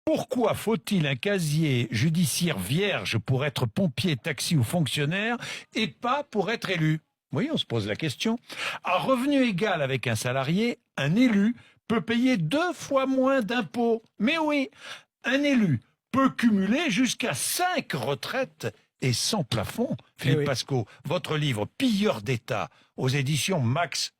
Pourquoi faut-il un casier judiciaire vierge pour être pompier, taxi ou fonctionnaire et pas pour être élu? Oui, on se pose la question. À revenu égal avec un salarié, un élu peut payer 2 fois moins d'impôts. Mais oui, un élu peut cumuler jusqu'à 5 retraites et sans plafond. Philippe oui. Pascaud, votre livre Pilleurs d'État aux éditions Max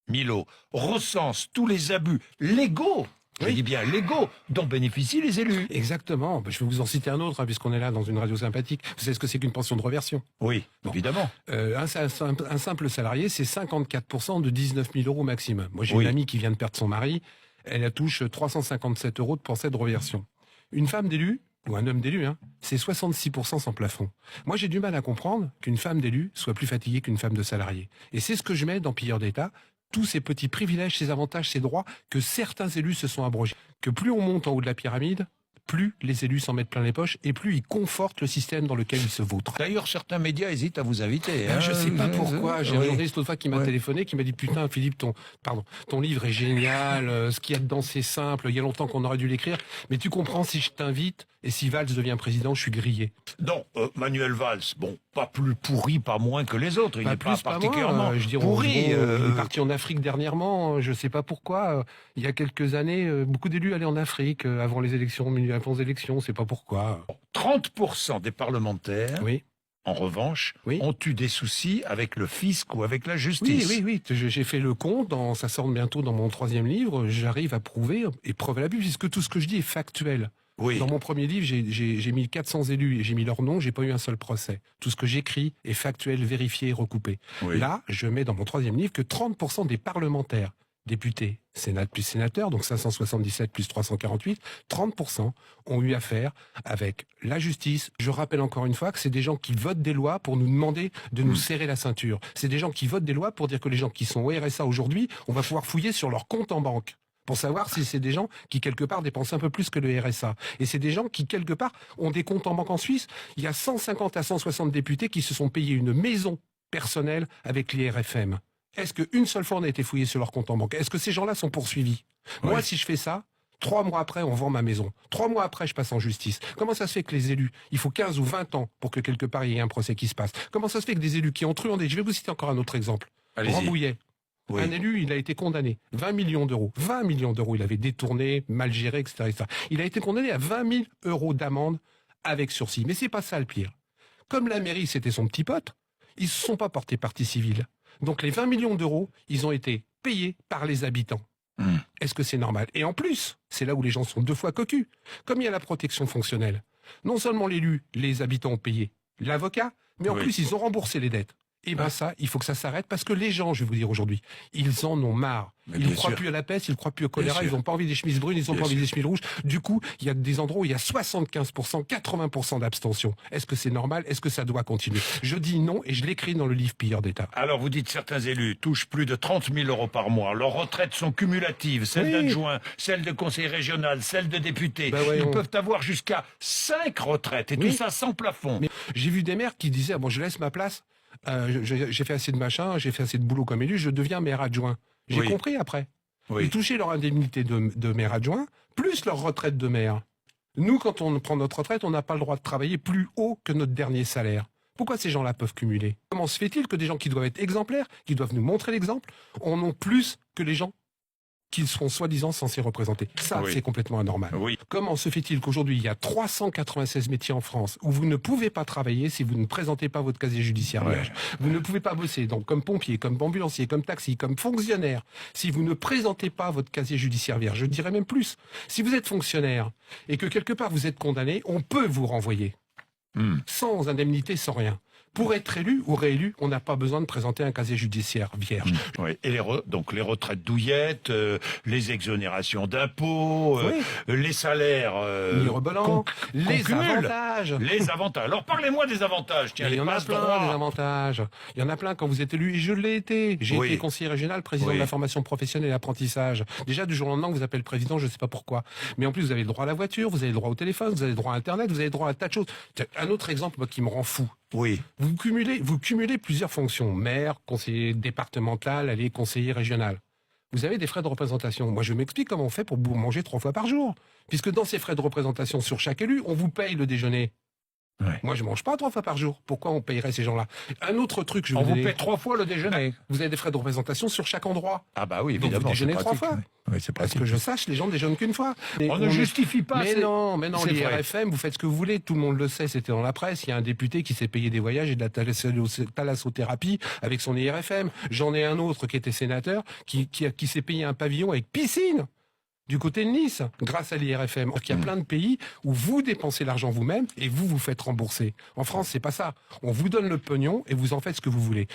Milo recense tous les abus légaux, je dis bien légaux, dont bénéficient les élus. Exactement. Je vais vous en citer un autre, puisqu'on est là dans une radio sympathique. Vous savez ce que c'est qu'une pension de reversion? Oui, Bon. évidemment. Un simple salarié, c'est 54% de 19 000 euros maximum. Moi, j'ai Oui. une amie qui vient de perdre son mari. Elle touche 357 euros de pension de reversion. Une femme d'élu, ou un homme d'élu, c'est 66% sans plafond. Moi, j'ai du mal à comprendre qu'une femme d'élu soit plus fatiguée qu'une femme de salarié. Et c'est ce que je mets dans Pilleurs d'État. Tous ces petits privilèges, ces avantages, ces droits que certains élus se sont abrogés. Que plus on monte en haut de la pyramide, plus les élus s'en mettent plein les poches et plus ils confortent le système dans lequel ils se vautrent. D'ailleurs, certains médias hésitent à vous inviter. Je sais pas pourquoi. J'ai un journaliste l'autre fois qui m'a téléphoné, qui m'a dit putain Philippe, ton livre est génial, ce qu'il y a dedans c'est simple, il y a longtemps qu'on aurait dû l'écrire, mais tu comprends, si je t'invite et si Valls devient président, je suis grillé. Non, Manuel Valls, bon, pas plus pourri, pas moins que les autres. Il n'est pas particulièrement pourri. Il est parti en Afrique dernièrement, je sais pas pourquoi. Il y a quelques années, beaucoup d'élus allaient en Afrique avant les élections, avant les élections, c'est pas pourquoi. 30% des parlementaires, Oui. en revanche, Oui. ont eu des soucis avec le fisc ou avec la justice. Oui. J'ai fait le compte, ça sort bientôt dans mon 3e livre, j'arrive à prouver, et preuve à la Bible, puisque tout ce que je dis est factuel. Oui. Dans mon premier livre, j'ai mis 400 élus et j'ai mis leur nom, j'ai pas eu un seul procès. Tout ce que j'écris est factuel, vérifié et recoupé. Oui. Là, je mets dans mon 3e livre que 30% des parlementaires, députés, Sénat plus sénateurs, donc 577 plus 348, 30% ont eu affaire avec la justice. Je rappelle encore une fois que c'est des gens qui votent des lois pour nous demander de nous serrer la ceinture. C'est des gens qui votent des lois pour dire que les gens qui sont au RSA aujourd'hui, on va pouvoir fouiller sur leur compte en banque pour savoir si c'est des gens qui, quelque part, dépensent un peu plus que le RSA. Et c'est des gens qui, quelque part, ont des comptes en banque en Suisse. Il y a 150 à 160 députés qui se sont payés une maison personnelle avec l'IRFM. Est-ce qu'une seule fois on a été fouillé sur leur compte en banque? Est-ce que ces gens-là sont poursuivis? Oui. Moi, si je fais ça, 3 mois après, on vend ma maison. 3 mois après, je passe en justice. Comment ça se fait que les élus, il faut 15 ou 20 ans pour que quelque part il y ait un procès qui se passe? Comment ça se fait que des élus qui ont truandé, je vais vous citer encore un autre exemple. Allez-y. Rambouillet. Oui. Un élu, il a été condamné. 20 millions d'euros. 20 millions d'euros. Il avait détourné, mal géré, etc., etc. Il a été condamné à 20 000 euros d'amende avec sursis. Mais c'est pas ça le pire. Comme la mairie, c'était son petit pote, ils se sont pas portés partie civile. Donc les 20 millions d'euros, ils ont été payés par les habitants. Est-ce que c'est normal? Et en plus, c'est là où les gens sont 2 fois cocus. Comme il y a la protection fonctionnelle, non seulement l'élu, les habitants ont payé l'avocat, mais en plus ils ont remboursé les dettes. Et ben ça, il faut que ça s'arrête parce que les gens, je vais vous dire aujourd'hui, ils en ont marre. Ils ne croient plus à la peste, ils ne croient plus au choléra, ils n'ont pas envie des chemises brunes, ils n'ont pas envie des chemises rouges. Du coup, il y a des endroits où il y a 75%, 80% d'abstention. Est-ce que c'est normal? Est-ce que ça doit continuer? Je dis non et je l'écris dans le livre Pilleurs d'État. Alors, vous dites certains élus touchent plus de 30 000 euros par mois. Leurs retraites sont cumulatives. Celles d'adjoints, celles de conseil régional, celles de députés. Ils peuvent avoir jusqu'à 5 retraites et tout ça sans plafond. Mais j'ai vu des maires qui disaient, bon, je laisse ma place. J'ai fait assez de machin, j'ai fait assez de boulot comme élu, je deviens maire adjoint. J'ai compris après. Ils touchaient leur indemnité de maire adjoint, plus leur retraite de maire. Nous, quand on prend notre retraite, on n'a pas le droit de travailler plus haut que notre dernier salaire. Pourquoi ces gens-là peuvent cumuler? Comment se fait-il que des gens qui doivent être exemplaires, qui doivent nous montrer l'exemple, en ont plus que les gens qu'ils seront soi-disant censés représenter? Ça, c'est complètement anormal. Comment se fait-il qu'aujourd'hui, il y a 396 métiers en France où vous ne pouvez pas travailler si vous ne présentez pas votre casier judiciaire vierge? Vous ne pouvez pas bosser donc comme pompier, comme ambulancier, comme taxi, comme fonctionnaire si vous ne présentez pas votre casier judiciaire vierge. Je dirais même plus. Si vous êtes fonctionnaire et que quelque part vous êtes condamné, on peut vous renvoyer. Sans indemnité, sans rien. Pour être élu ou réélu, on n'a pas besoin de présenter un casier judiciaire vierge. Et donc les retraites douillettes, les exonérations d'impôts, les salaires mirobolants, les avantages. Les avantages. Alors parlez-moi des avantages. Tiens, il y en a plein, des avantages. Il y en a plein quand vous êtes élu, et je l'ai été. J'ai été conseiller régional, président de la formation professionnelle et l'apprentissage. Déjà, du jour au lendemain, on vous appelle président, je ne sais pas pourquoi. Mais en plus, vous avez le droit à la voiture, vous avez le droit au téléphone, vous avez le droit à Internet, vous avez le droit à un tas de choses. Un autre exemple, moi, qui me rend fou. Vous cumulez plusieurs fonctions. Maire, conseiller départemental, conseiller régional. vous avez des frais de représentation. Moi, je m'explique comment on fait pour manger 3 fois par jour. Puisque dans ces frais de représentation sur chaque élu, on vous paye le déjeuner. Ouais. Moi, je mange pas 3 fois par jour. Pourquoi on payerait ces gens-là? Un autre truc, on vous paie 3 fois le déjeuner. Vous avez des frais de représentation sur chaque endroit. Ah bah oui, évidemment. Donc vous déjeunez 3 fois. Oui, c'est pratique. Parce que je sache, les gens déjeunent qu'une fois. On ne justifie pas. Mais non, l'IRFM, vous faites ce que vous voulez. Tout le monde le sait. C'était dans la presse. Il y a un député qui s'est payé des voyages et de la thalassothérapie avec son IRFM. J'en ai un autre qui était sénateur qui s'est payé un pavillon avec piscine du côté de Nice, grâce à l'IRFM. Il y a plein de pays où vous dépensez l'argent vous-même et vous faites rembourser. En France, c'est pas ça. On vous donne le pognon et vous en faites ce que vous voulez.